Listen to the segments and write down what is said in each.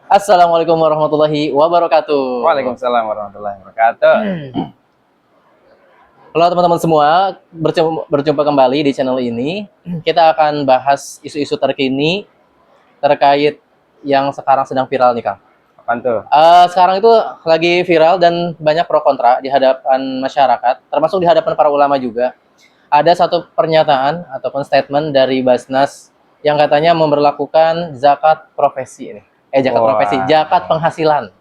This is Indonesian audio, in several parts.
Assalamualaikum warahmatullahi wabarakatuh. Waalaikumsalam warahmatullahi wabarakatuh. Halo teman-teman semua, berjumpa kembali di channel ini. Kita akan bahas isu-isu terkini terkait yang sekarang sedang viral nih, Kang. Apaan tuh? Sekarang itu lagi viral dan banyak pro kontra di hadapan masyarakat, termasuk di hadapan para ulama juga. Ada satu pernyataan ataupun statement dari Basnas yang katanya memberlakukan zakat profesi ini. Zakat penghasilan.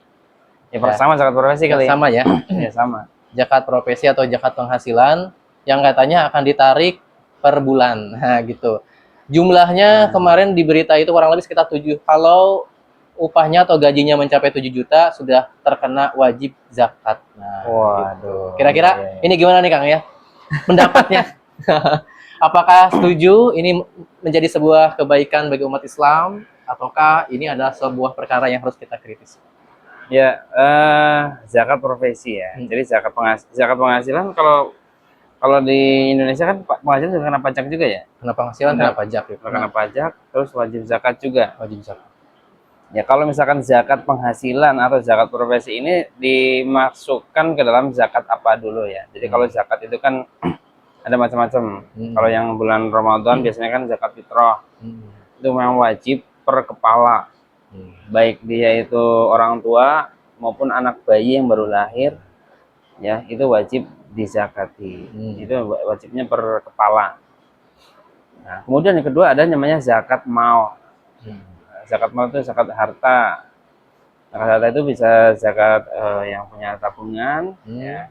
Ya Ya, sama zakat profesi kali. sama ya. Ya sama. Zakat profesi atau zakat penghasilan yang katanya akan ditarik per bulan. Nah, gitu. Jumlahnya kemarin di berita itu kurang lebih sekitar 7. Kalau upahnya atau gajinya mencapai 7 juta sudah terkena wajib zakat. Nah, Waduh. gitu. Kira-kira Ya. ini gimana nih, Kang ya? Pendapatnya. Apakah setuju ini menjadi sebuah kebaikan bagi umat Islam ataukah ini adalah sebuah perkara yang harus kita kritis? Ya, zakat profesi ya. Jadi zakat penghasilan kalau di Indonesia kan penghasilan juga kena pajak juga ya. Kena penghasilan, kena pajak. Kena pajak, terus wajib zakat juga. Wajib zakat. Ya kalau misalkan zakat penghasilan atau zakat profesi ini dimasukkan ke dalam zakat apa dulu ya. Jadi kalau zakat itu kan ada macam-macam. Kalau yang bulan Ramadan biasanya kan zakat fitrah. Itu memang wajib per kepala. Baik dia itu orang tua maupun anak bayi yang baru lahir, ya itu wajib dizakati. Itu wajibnya per kepala. Nah, kemudian yang kedua ada namanya zakat mal. Zakat mal itu zakat harta. Zakat harta itu bisa zakat yang punya tabungan. Ya.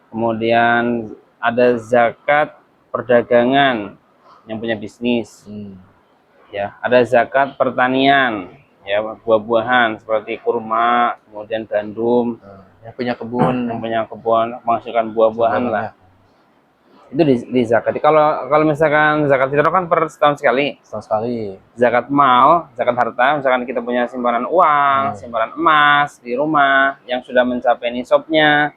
Kemudian ada zakat perdagangan yang punya bisnis. Ya, ada zakat pertanian. Ya, buah-buahan seperti kurma, kemudian gandum, yang punya kebun menghasilkan buah-buahan lah. Itu dizakati. Kalau misalkan zakat fitrah kan per setahun sekali. Setahun sekali. Zakat mal, zakat harta, misalkan kita punya simpanan uang, simpanan emas di rumah yang sudah mencapai nisabnya.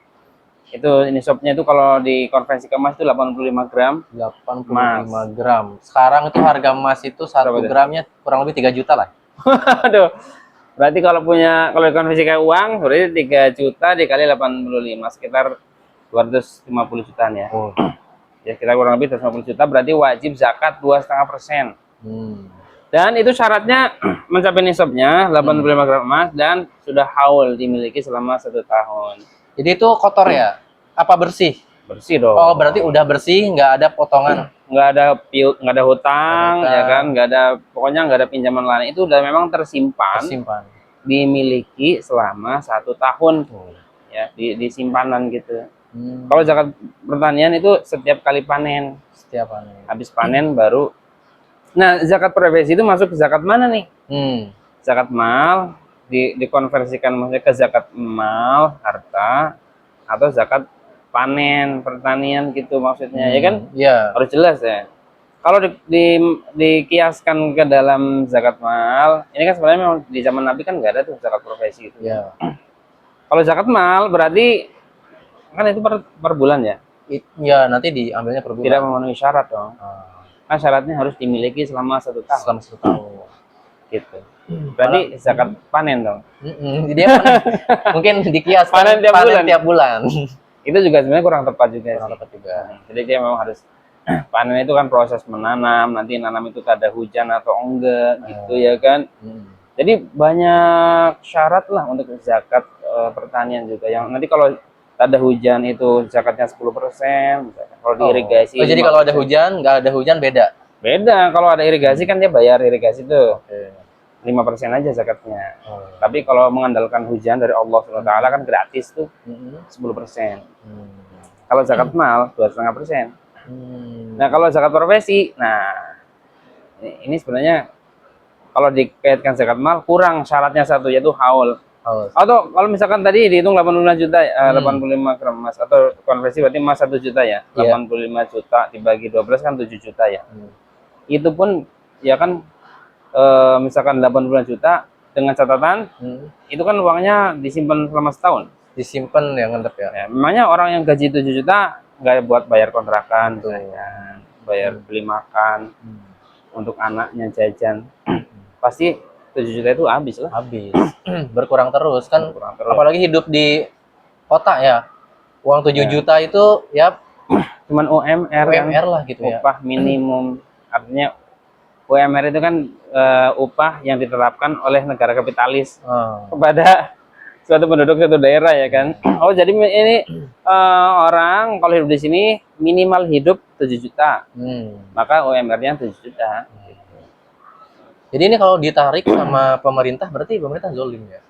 Nisabnya itu kalau dikonversi ke emas itu 85 gram. 85 gram. Sekarang itu harga emas itu 1 gramnya kurang lebih 3 juta lah. Aduh. Berarti kalau dikonversi ke uang berarti 3 juta dikali 85 sekitar 250 jutaan ya. Ya kita kurang lebih 250 juta berarti wajib zakat 2,5%. Dan itu syaratnya mencapai nisabnya 85 gram emas dan sudah haul dimiliki selama 1 tahun. Jadi itu kotor ya? Apa bersih? Bersih dong. Oh berarti udah bersih, nggak ada potongan? Nggak ada hutang, ya kan? Pokoknya nggak ada pinjaman lain. Itu udah memang tersimpan. Dimiliki selama 1 tahun. Ya, di simpanan gitu. Kalau zakat pertanian itu setiap kali panen. Habis panen baru. Nah, zakat profesi itu masuk ke zakat mana nih? Zakat mal dikonversikan maksudnya ke zakat mal harta atau zakat panen pertanian gitu maksudnya, ya kan? Iya. Harus jelas ya. Kalau dikiaskan ke dalam zakat mal, ini kan sebenarnya memang di zaman Nabi kan nggak ada tuh zakat profesi itu. Iya. Kalau zakat mal berarti kan itu per bulan ya? Iya, nanti diambilnya per bulan. Tidak memenuhi syarat dong. Nah, syaratnya harus dimiliki selama 1 tahun. Selama 1 tahun. Gitu. Berarti zakat panen dong. Jadi mungkin dikiaskan panen tiap bulan. Itu juga sebenarnya kurang tepat juga. Jadi dia memang harus panen itu kan proses menanam, nanti nanam itu ada hujan atau enggak gitu ya kan. Jadi banyak syarat lah untuk zakat pertanian juga. Yang nanti kalau ada hujan itu zakatnya 10%. Kalau diirigasi. Jadi kalau ada hujan, nggak ada hujan beda. Beda. Kalau ada irigasi kan dia bayar irigasi tuh. 5% aja zakatnya. Tapi kalau mengandalkan hujan dari Allah SWT kan gratis tuh 10%. Kalau zakat mal 2,5%. Nah kalau zakat profesi, nah ini sebenarnya kalau dikaitkan zakat mal kurang syaratnya satu yaitu haul. Atau kalau misalkan tadi dihitung 85 juta, 85 gram emas atau konversi berarti emas 1 juta ya. 85 juta dibagi 12 kan 7 juta ya. Itu pun ya kan misalkan 85 juta dengan catatan itu kan uangnya disimpan selama setahun. Disimpan yang ngendep ya. Memangnya orang yang gaji 7 juta nggak buat bayar kontrakan tuh ya, bayar beli makan untuk anaknya jajan. Pasti 7 juta itu habis lah. Habis. Berkurang terus kan. Kurang terus. Apalagi hidup di kota ya. Uang 7 Ya. juta itu ya Cuman UMR kan, UMR lah gitu ya. upah minimum. Artinya UMR itu kan upah yang diterapkan oleh negara kapitalis kepada suatu penduduk suatu daerah ya kan. Oh jadi ini orang kalau hidup di sini minimal hidup 7 juta. Maka UMR-nya 7 juta. Jadi ini kalau ditarik sama pemerintah berarti pemerintah zolim ya?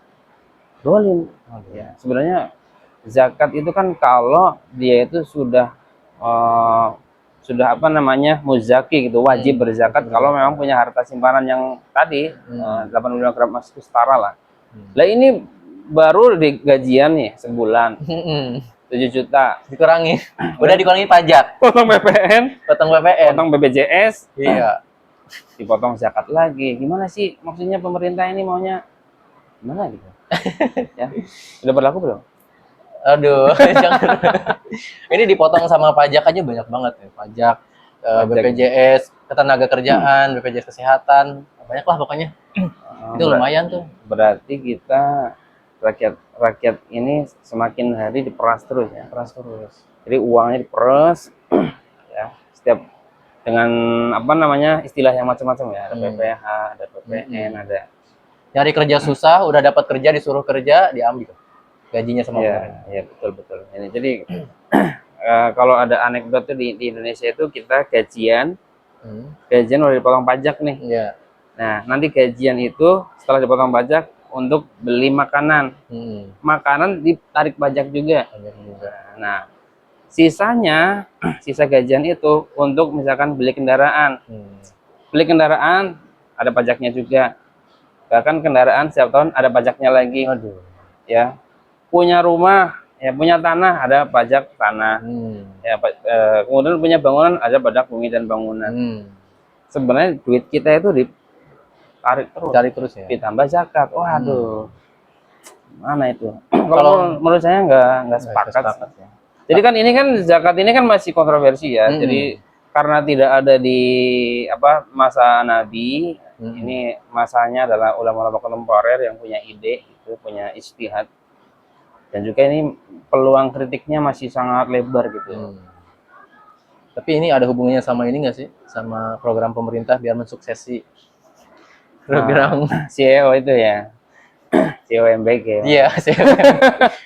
Dolim. Ya, sebenarnya zakat itu kan kalau dia itu sudah apa namanya muzaki gitu, wajib berzakat kalau memang punya harta simpanan yang tadi 85 gram emas itu setara lah. Lah ini baru di gajian nih sebulan 7 juta Dikurangi. Udah dikurangi pajak, potong PPN, potong PPN. potong BPJS, Iya. dipotong zakat lagi. Gimana sih maksudnya pemerintah ini maunya gimana gitu? Ya, udah berlaku belum? Aduh, jangan. Ini dipotong sama pajak aja banyak banget ya. Pajak, BPJS, ketenaga kerjaan, BPJS kesehatan, banyak lah pokoknya. Itu lumayan tuh. Berarti kita rakyat ini semakin hari diperas terus ya. Peras terus. Jadi uangnya diperas ya. Setiap dengan apa namanya istilah yang macam-macam ya. Ada PPH, ada PPN, ada. Nyari kerja susah, udah dapat kerja disuruh kerja, diambil gajinya sama pemerintah. Iya, betul. Ini jadi kalau ada anekdot tuh di Indonesia itu kita gajian udah dipotong pajak nih. Iya. Nah, nanti gajian itu setelah dipotong pajak untuk beli makanan. Makanan ditarik pajak juga. Nah, sisa gajian itu untuk misalkan beli kendaraan. Beli kendaraan ada pajaknya juga. Bahkan kendaraan setiap tahun ada pajaknya lagi. Aduh. Ya. Punya rumah, ya punya tanah ada pajak tanah. Ya, kemudian punya bangunan ada pajak bumi dan bangunan. Sebenarnya duit kita itu ditarik terus ya. Ditambah zakat. Waduh. Mana itu? Kalau menurut saya nggak sepakat. Ya. Jadi kan ini kan zakat ini kan masih kontroversi ya. Jadi karena tidak ada di masa Nabi, ini masanya adalah ulama-ulama kontemporer yang punya ide, gitu, punya ijtihad. Dan juga ini peluang kritiknya masih sangat lebar gitu. Tapi ini ada hubungannya sama ini nggak sih? Sama program pemerintah biar mensuksesi program CEO itu ya. CEO MBG. Iya,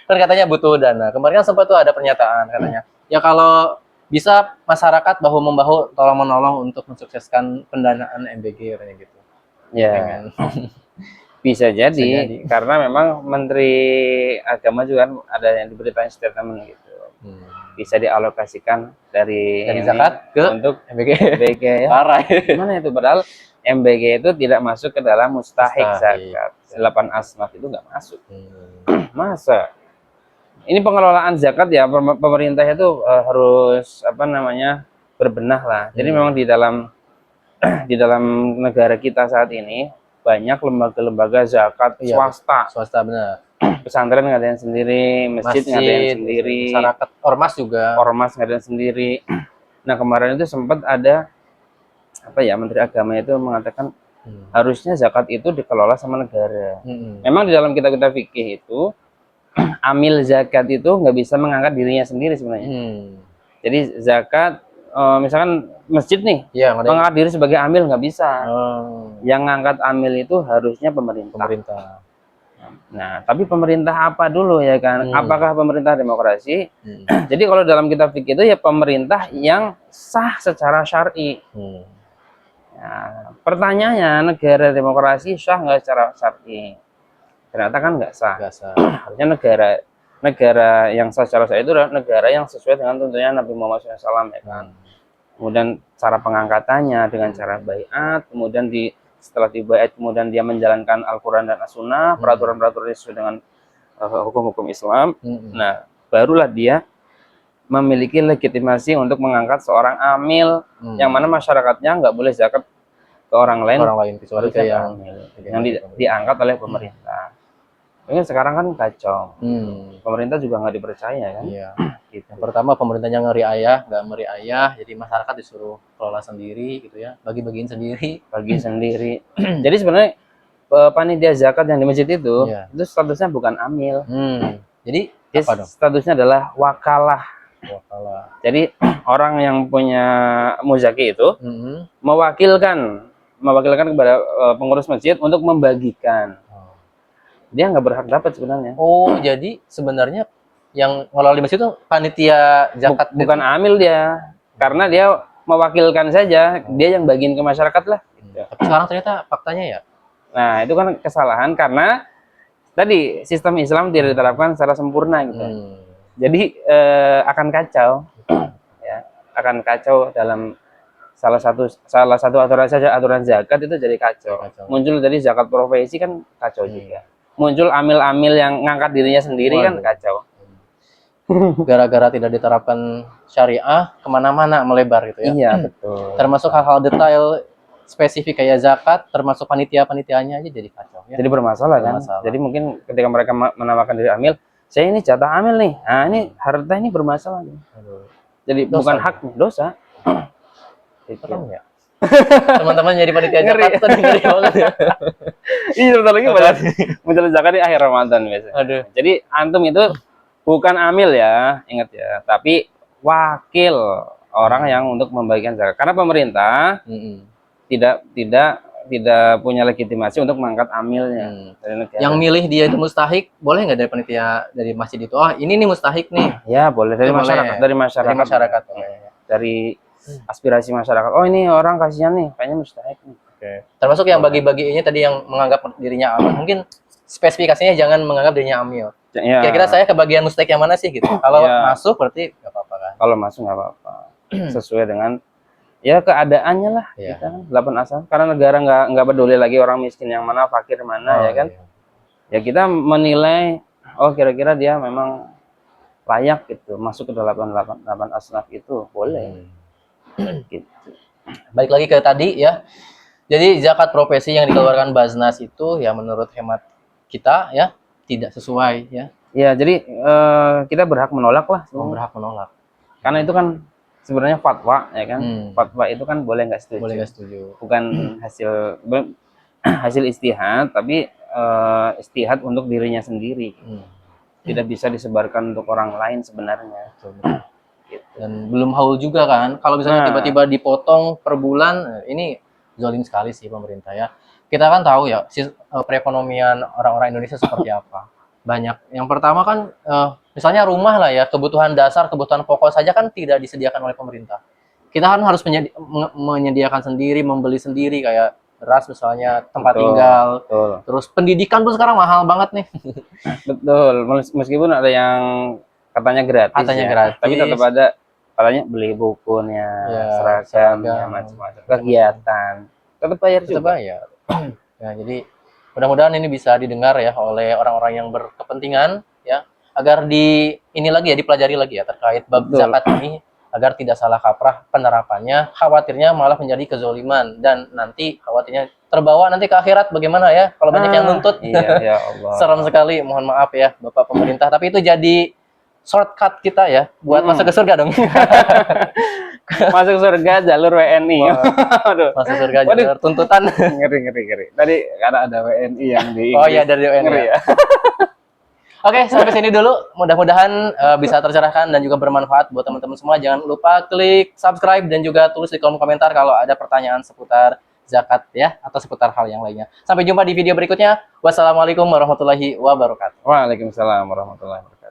kan katanya butuh dana. Kemarin kan sempat tuh ada pernyataan katanya. Ya kalau bisa masyarakat bahu-membahu tolong-menolong untuk mensukseskan pendanaan MBG katanya gitu. Ya. Bisa jadi karena memang Menteri Agama juga kan ada yang diberitain statement gitu. Bisa dialokasikan dari zakat ke untuk MBG ya. Parah. Gimana itu padahal MBG itu tidak masuk ke dalam mustahik zakat. 8 asnaf itu nggak masuk. Masa? Ini pengelolaan zakat ya pemerintah itu harus berbenah lah. Jadi memang di dalam negara kita saat ini banyak lembaga-lembaga zakat swasta benar. Pesantren ngadain sendiri, masjid ngadain sendiri, masyarakat ormas ngadain sendiri. Nah kemarin itu sempat ada Menteri Agama itu mengatakan harusnya zakat itu dikelola sama negara. Memang di dalam kitab-kitab fikih itu amil zakat itu nggak bisa mengangkat dirinya sendiri sebenarnya. Jadi zakat misalkan masjid nih, mengangkat diri sebagai amil nggak bisa. Yang ngangkat amil itu harusnya pemerintah. Nah, tapi pemerintah apa dulu ya kan? Apakah pemerintah demokrasi? Jadi kalau dalam kitab fikih itu ya pemerintah yang sah secara syar'i. Nah, pertanyaannya negara demokrasi sah nggak secara syar'i? Ternyata kan nggak sah. Harusnya negara yang sah secara syar'i itu adalah negara yang sesuai dengan tuntunan Nabi Muhammad SAW ya kan. Kemudian cara pengangkatannya dengan cara baiat, kemudian setelah dibaiat kemudian dia menjalankan Al-Quran dan As-Sunnah, peraturan-peraturan sesuai dengan hukum-hukum Islam. Nah, barulah dia memiliki legitimasi untuk mengangkat seorang amil yang mana masyarakatnya nggak boleh zakat ke orang lain kecuali kayak yang diangkat oleh pemerintah. Ini sekarang kan kacau. Pemerintah juga nggak dipercaya kan. Iya. Gitu. Yang pertama pemerintahnya nggak meriayah, jadi masyarakat disuruh kelola sendiri gitu ya, bagi-bagiin sendiri. Jadi sebenarnya panitia zakat yang di masjid itu, Iya. itu statusnya bukan amil. Jadi Dia apa dong? statusnya adalah wakalah. Wakalah. Jadi orang yang punya muzaki itu Mm-mm. mewakilkan kepada pengurus masjid untuk membagikan. Dia nggak berhak dapat sebenarnya. Oh, jadi sebenarnya yang ngelola di masjid itu panitia zakat Bukan itu? amil dia, karena dia mewakilkan saja, dia yang bagiin ke masyarakat lah. Tapi sekarang ternyata faktanya ya. Nah, itu kan kesalahan karena tadi sistem Islam tidak diterapkan secara sempurna gitu. Jadi akan kacau, ya, akan kacau dalam salah satu aturan saja, aturan zakat itu jadi kacau. Muncul dari zakat profesi kan kacau juga. Muncul amil-amil yang ngangkat dirinya sendiri kan kacau. Gara-gara tidak diterapkan syariah, kemana-mana melebar gitu ya. Iya, betul. Termasuk hal-hal detail spesifik kayak zakat, termasuk panitia-panitianya aja jadi kacau ya. Jadi bermasalah kan. Jadi mungkin ketika mereka menamakan diri amil, saya ini jatah amil nih. Nah, ini harta ini bermasalah nih. Jadi Dosa. bukan hak nih, dosa. Serem ya. Teman-teman jadi panitia Ngeri. zakat tuh ngeri banget ya. Iya, sebentar lagi muncul zakat di akhir Ramadan biasanya. Aduh. Jadi antum itu bukan amil ya, ingat ya, tapi wakil orang yang untuk membagikan zakat. Karena pemerintah tidak punya legitimasi untuk mengangkat amilnya dari negara. Yang milih dia itu mustahik, boleh nggak dari panitia dari masjid itu? Oh, ini nih mustahik nih. Ya, boleh dari Itu masyarakat, boleh. dari masyarakat. Dari masyarakat. Dari aspirasi masyarakat. Oh, ini orang kasihan nih, kayaknya mustahik nih. Termasuk yang bagi-bagi ini tadi yang menganggap dirinya amil. Mungkin spesifikasinya jangan menganggap dirinya amil. Ya, Kira-kira saya ke bagian mustahik yang mana sih gitu? Kalau masuk berarti nggak apa-apa kan? kalau masuk nggak apa-apa. Sesuai dengan ya keadaannya lah, kita kan 8 asal. Karena negara nggak peduli lagi orang miskin yang mana, fakir mana, ya kan? Ya kita menilai, oh kira-kira dia memang layak gitu masuk ke 8 asnaf itu, boleh. Gitu. Baik lagi ke tadi ya. Jadi zakat profesi yang dikeluarkan Baznas itu ya menurut hemat kita ya tidak sesuai ya. Ya, jadi kita berhak menolak lah. Berhak menolak. Karena itu kan sebenarnya fatwa ya kan. Fatwa itu kan boleh nggak setuju. Boleh nggak setuju. Bukan hasil istihad, tapi istihad untuk dirinya sendiri. Tidak bisa disebarkan untuk orang lain sebenarnya. Gitu. Dan belum haul juga kan. Kalau misalnya tiba-tiba dipotong per bulan, ini zalim sekali sih pemerintah ya. Kita kan tahu ya perekonomian orang-orang Indonesia seperti apa. Banyak. Yang pertama kan misalnya rumah lah ya, kebutuhan dasar, kebutuhan pokok saja kan tidak disediakan oleh pemerintah. Kita kan harus menyediakan sendiri, membeli sendiri kayak beras misalnya, tempat tinggal. Terus pendidikan pun sekarang mahal banget nih. Betul. Meskipun ada yang katanya gratis, gratis. Tapi tetap ada katanya beli bukunya, seragamnya, macam-macam, kegiatan, tetap bayar juga. Tetap bayar. Ya, jadi mudah-mudahan ini bisa didengar ya oleh orang-orang yang berkepentingan ya, agar ini lagi ya dipelajari lagi ya terkait bab zakat ini agar tidak salah kaprah penerapannya. Khawatirnya malah menjadi kezoliman dan nanti khawatirnya terbawa nanti ke akhirat bagaimana ya kalau banyak yang nuntut. Iya, ya Allah. Seram sekali, mohon maaf ya Bapak pemerintah, tapi itu jadi shortcut kita ya buat masuk ke surga dong. Masuk surga jalur WNI. Masuk surga jalur tuntutan. Ngeri. Tadi karena ada WNI yang di Inggris. Oh iya, dari WNI. Ngeri ya. Oke, sampai sini dulu. Mudah-mudahan bisa tercerahkan dan juga bermanfaat buat teman-teman semua. Jangan lupa klik subscribe dan juga tulis di kolom komentar kalau ada pertanyaan seputar zakat ya atau seputar hal yang lainnya. Sampai jumpa di video berikutnya. Wassalamualaikum warahmatullahi wabarakatuh. Waalaikumsalam warahmatullahi wabarakatuh.